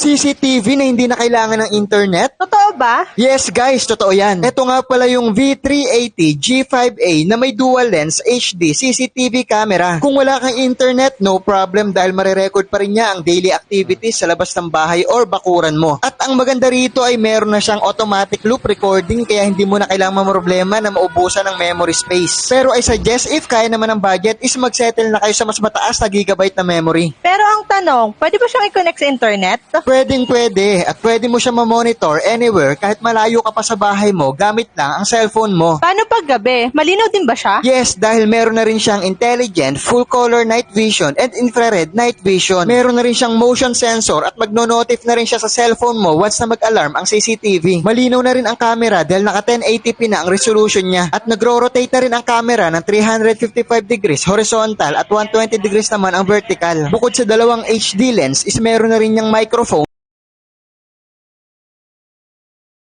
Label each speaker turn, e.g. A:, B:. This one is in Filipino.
A: CCTV na hindi na kailangan ng internet?
B: Totoo ba?
A: Yes guys, totoo yan. Ito nga pala yung V380 G5A na may dual lens HD CCTV camera. Kung wala kang internet, no problem dahil marirecord pa rin niya ang daily activities sa labas ng bahay or bakuran mo. At ang maganda rito ay meron na siyang automatic loop recording kaya hindi mo na kailangang mamroblema na maubusan ng memory space. Pero I suggest if kaya naman ang budget is magsettle na kayo sa mas mataas na gigabyte na memory.
B: Pero ang tanong, pwede ba siyang i-connect sa internet?
A: Pwede at pwede mo siya ma-monitor anywhere kahit malayo ka pa sa bahay mo gamit lang ang cellphone mo.
B: Paano pag gabi? Malinaw din ba siya?
A: Yes, dahil meron na rin siyang intelligent full color night vision and infrared night vision. Meron na rin siyang motion sensor at magno-notif na rin siya sa cellphone mo once na mag-alarm ang CCTV. Malinaw na rin ang camera dahil naka 1080p na ang resolution niya at nagro-rotate na rin ang camera ng 355 degrees horizontal at 120 degrees naman ang vertical. Bukod sa dalawang HD lens is meron na rin niyang microphone